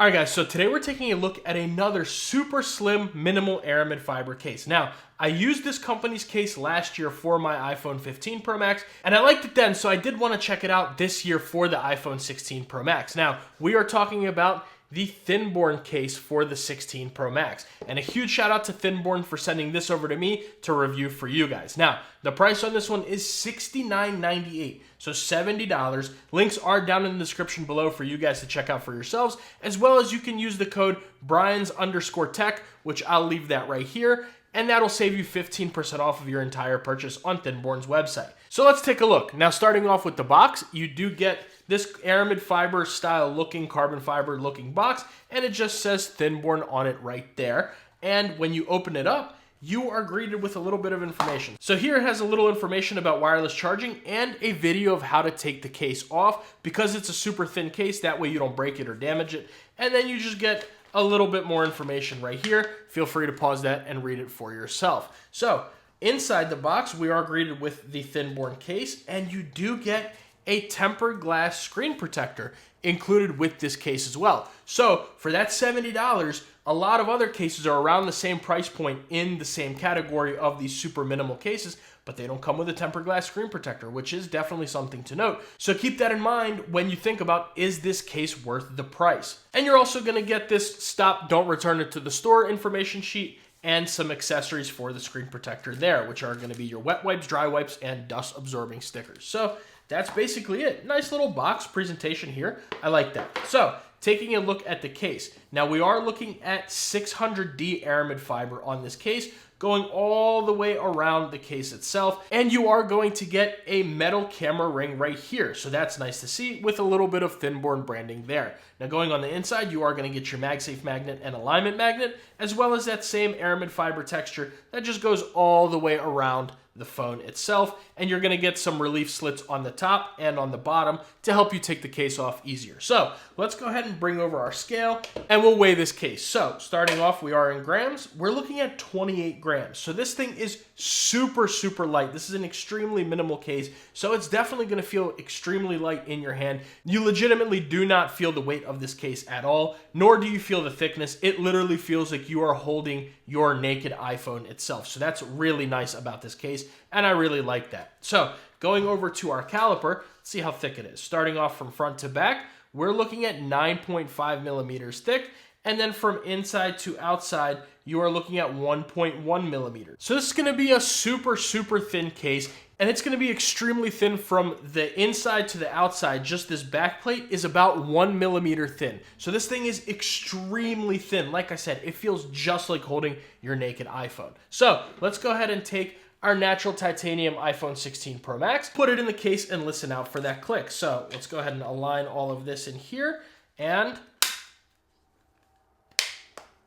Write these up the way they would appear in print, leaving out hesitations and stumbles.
Alright guys, so today we're taking a look at another super slim minimal aramid fiber case. Now, I used this company's case last year for my iPhone 15 Pro Max, and I liked it then, so I did want to check it out this year for the iPhone 16 Pro Max. Now, we are talking about the Thinborne case for the 16 Pro Max. And a huge shout out to Thinborne for sending this over to me to review for you guys. Now, the price on this one is $69.98, so $70. Links are down in the description below for you guys to check out for yourselves, as well as you can use the code Brian's_tech, which I'll leave that right here, and that'll save you 15% off of your entire purchase on Thinborne's website. So let's take a look. Now, starting off with the box, you do get this aramid fiber style looking, carbon fiber looking box, and it just says Thinborne on it right there. And when you open it up, you are greeted with a little bit of information. So here it has a little information about wireless charging and a video of how to take the case off, because it's a super thin case. That way you don't break it or damage it. And then you just get a little bit more information right here. Feel free to pause that and read it for yourself. So inside the box, we are greeted with the Thinborne case, and you do get a tempered glass screen protector included with this case as well. So for that $70, a lot of other cases are around the same price point in the same category of these super minimal cases, but they don't come with a tempered glass screen protector, which is definitely something to note. So keep that in mind when you think about, is this case worth the price? And you're also gonna get this stop, don't return it to the store information sheet and some accessories for the screen protector there, which are gonna be your wet wipes, dry wipes, and dust absorbing stickers. So that's basically it. Nice little box presentation here. I like that. So taking a look at the case. Now we are looking at 600D aramid fiber on this case, going all the way around the case itself. And you are going to get a metal camera ring right here. So that's nice to see, with a little bit of Thinborne branding there. Now going on the inside, you are going to get your MagSafe magnet and alignment magnet, as well as that same aramid fiber texture that just goes all the way around the phone itself. And you're going to get some relief slits on the top and on the bottom to help you take the case off easier. So let's go ahead and bring over our scale and we'll weigh this case. So starting off, we are in grams. We're looking at 28 grams. So this thing is super, super light. This is an extremely minimal case, so it's definitely going to feel extremely light in your hand. You legitimately do not feel the weight of this case at all, nor do you feel the thickness. It literally feels like you are holding your naked iPhone itself. So that's really nice about this case, and I really like that. So going over to our caliper, let's see how thick it is. Starting off from front to back, we're looking at 9.5 millimeters thick. And then from inside to outside, you are looking at 1.1 millimeters. So this is gonna be a super, super thin case, and it's gonna be extremely thin from the inside to the outside. Just this back plate is about 1 millimeter thin. So this thing is extremely thin. Like I said, it feels just like holding your naked iPhone. So let's go ahead and take our natural titanium iPhone 16 Pro Max, put it in the case, and listen out for that click. So let's go ahead and align all of this in here, and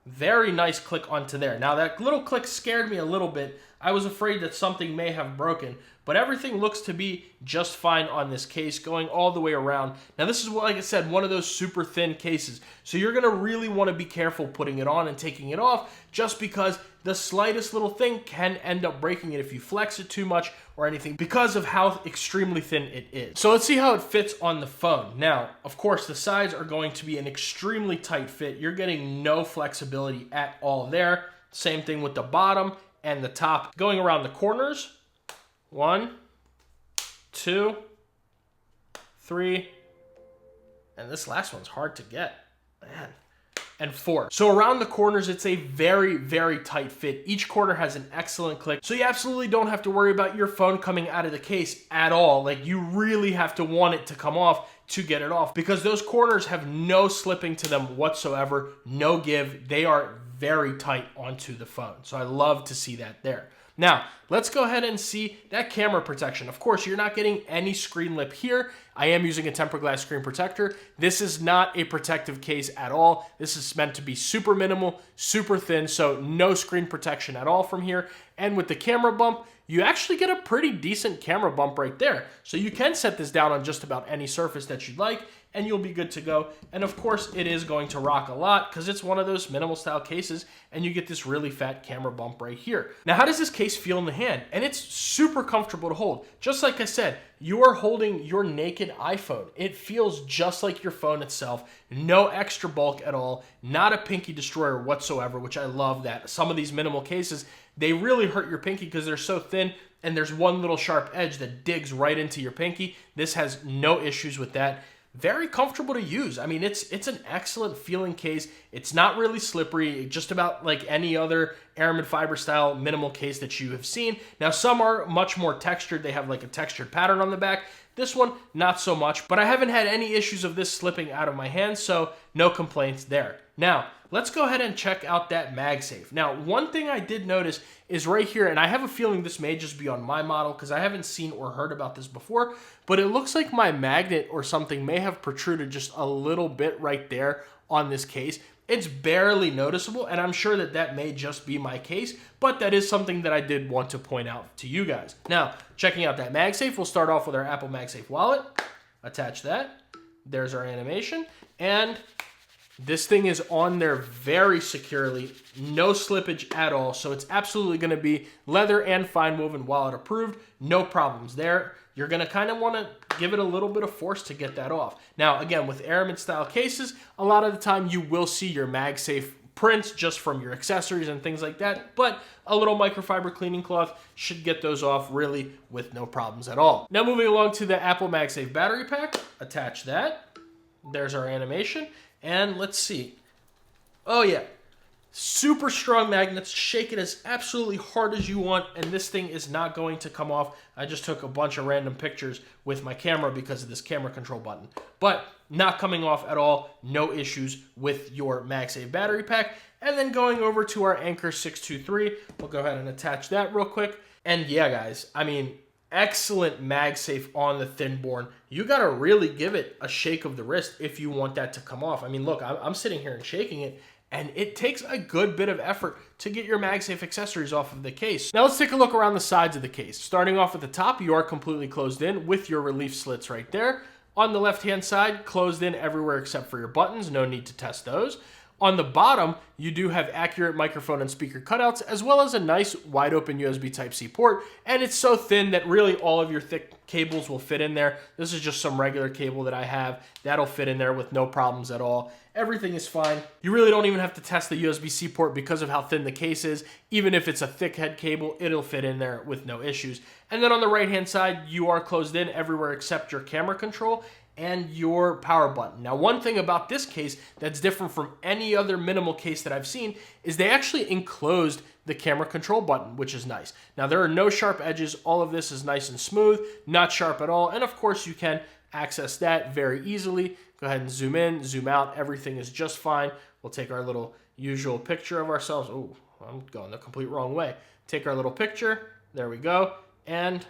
very nice click onto there. Now that little click scared me a little bit. I was afraid that something may have broken, but everything looks to be just fine on this case, going all the way around. Now this is, like I said, one of those super thin cases, so you're gonna really wanna be careful putting it on and taking it off, just because the slightest little thing can end up breaking it if you flex it too much or anything, because of how extremely thin it is. So let's see how it fits on the phone. Now, of course, the sides are going to be an extremely tight fit. You're getting no flexibility at all there. Same thing with the bottom and the top. Going around the corners, 1, 2, 3, and this last one's hard to get, man, and 4. So around the corners, it's a very, very tight fit. Each corner has an excellent click, so you absolutely don't have to worry about your phone coming out of the case at all. Like, you really have to want it to come off to get it off, because those corners have no slipping to them whatsoever, no give. They are very tight onto the phone. So I love to see that there. Now, let's go ahead and see that camera protection. Of course, you're not getting any screen lip here. I am using a tempered glass screen protector. This is not a protective case at all. This is meant to be super minimal, super thin, so no screen protection at all from here. And with the camera bump, you actually get a pretty decent camera bump right there. So you can set this down on just about any surface that you'd like, and you'll be good to go. And of course, it is going to rock a lot because it's one of those minimal style cases, and you get this really fat camera bump right here. Now, how does this case feel in the hand? And it's super comfortable to hold. Just like I said, you are holding your naked iPhone. It feels just like your phone itself. No extra bulk at all. Not a pinky destroyer whatsoever, which I love that. Some of these minimal cases, they really hurt your pinky because they're so thin, and there's one little sharp edge that digs right into your pinky. This has no issues with that. Very comfortable to use. I mean, it's an excellent feeling case. It's not really slippery, just about like any other aramid fiber style minimal case that you have seen. Now, some are much more textured. They have like a textured pattern on the back. This one, not so much, but I haven't had any issues of this slipping out of my hands, so no complaints there. Now, let's go ahead and check out that MagSafe. Now, one thing I did notice is right here, and I have a feeling this may just be on my model because I haven't seen or heard about this before, but it looks like my magnet or something may have protruded just a little bit right there on this case. It's barely noticeable, and I'm sure that that may just be my case, but that is something that I did want to point out to you guys. Now, checking out that MagSafe, we'll start off with our Apple MagSafe wallet. Attach that. There's our animation, and this thing is on there very securely, no slippage at all, so it's absolutely going to be leather and fine woven wallet approved, no problems there. You're going to kind of want to give it a little bit of force to get that off. Now, again, with aramid style cases, a lot of the time you will see your MagSafe prints just from your accessories and things like that, but a little microfiber cleaning cloth should get those off really with no problems at all. Now, moving along to the Apple MagSafe battery pack, attach that. There's our animation. And let's see. Oh yeah, super strong magnets. Shake it as absolutely hard as you want, and this thing is not going to come off. I just took a bunch of random pictures with my camera because of this camera control button, but not coming off at all. No issues with your MagSafe battery pack. And then going over to our Anker 623, we'll go ahead and attach that real quick. And yeah, guys, I mean, excellent MagSafe on the Thinborne. You got to really give it a shake of the wrist if you want that to come off. I mean, look, I'm sitting here and shaking it, and it takes a good bit of effort to get your MagSafe accessories off of the case. Now let's take a look around the sides of the case. Starting off at the top, you are completely closed in with your relief slits right there. On the left-hand side, closed in everywhere except for your buttons. No need to test those. On the bottom, you do have accurate microphone and speaker cutouts, as well as a nice wide open USB Type-C port, and it's so thin that really all of your thick cables will fit in there. This is just some regular cable that I have. That'll fit in there with no problems at all. Everything is fine. You really don't even have to test the USB-C port because of how thin the case is. Even if it's a thick head cable, it'll fit in there with no issues. And then on the right-hand side, you are closed in everywhere except your camera control and your power button. Now, one thing about this case that's different from any other minimal case that I've seen is they actually enclosed the camera control button, which is nice. Now, there are no sharp edges. All of this is nice and smooth, not sharp at all. And of course, you can access that very easily. Go ahead and zoom in, zoom out. Everything is just fine. We'll take our little usual picture of ourselves. Oh, I'm going the complete wrong way. Take our little picture. There we go. And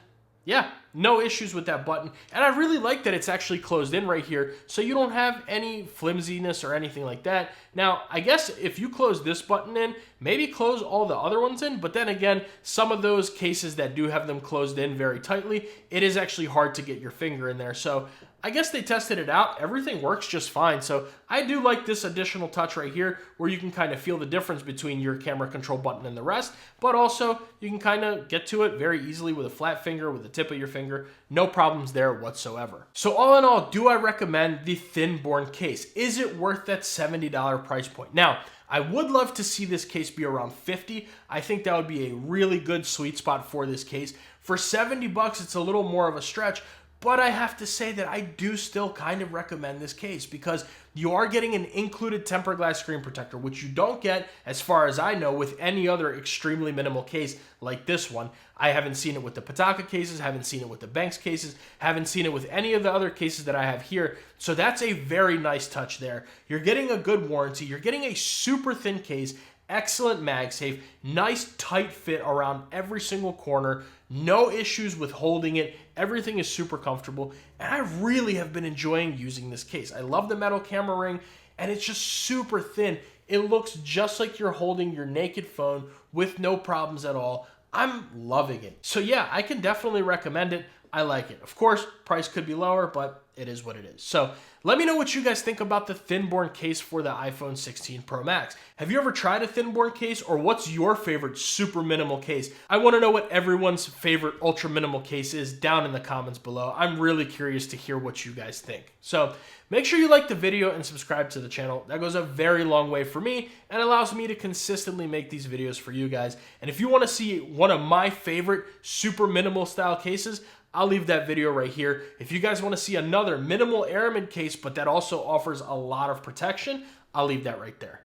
yeah, no issues with that button. And I really like that it's actually closed in right here, so you don't have any flimsiness or anything like that. Now, I guess if you close this button in, maybe close all the other ones in, but then again, some of those cases that do have them closed in very tightly, it is actually hard to get your finger in there. So I guess they tested it out. Everything works just fine. So I do like this additional touch right here where you can kind of feel the difference between your camera control button and the rest, but also you can kind of get to it very easily with a flat finger, with the tip of your finger. No problems there whatsoever. So all in all, do I recommend the Thinborne case? Is it worth that $70 price point? Now, I would love to see this case be around $50. I think that would be a really good sweet spot for this case. For $70, it's a little more of a stretch, but I have to say that I do still kind of recommend this case because you are getting an included tempered glass screen protector, which you don't get, as far as I know, with any other extremely minimal case like this one. I haven't seen it with the Pataka cases, haven't seen it with the Banks cases, haven't seen it with any of the other cases that I have here. So that's a very nice touch there. You're getting a good warranty. You're getting a super thin case, excellent MagSafe, nice tight fit around every single corner, no issues with holding it. Everything is super comfortable, and I really have been enjoying using this case. I love the metal camera ring, and it's just super thin. It looks just like you're holding your naked phone with no problems at all. I'm loving it. So yeah, I can definitely recommend it. I like it. Of course, price could be lower, but it is what it is. So let me know what you guys think about the Thinborne case for the iPhone 16 Pro Max. Have you ever tried a Thinborne case, or what's your favorite super minimal case? I want to know what everyone's favorite ultra minimal case is down in the comments below. I'm really curious to hear what you guys think. So make sure you like the video and subscribe to the channel. That goes a very long way for me and allows me to consistently make these videos for you guys. And if you want to see one of my favorite super minimal style cases, I'll leave that video right here. If you guys want to see another minimal aramid case, but that also offers a lot of protection, I'll leave that right there.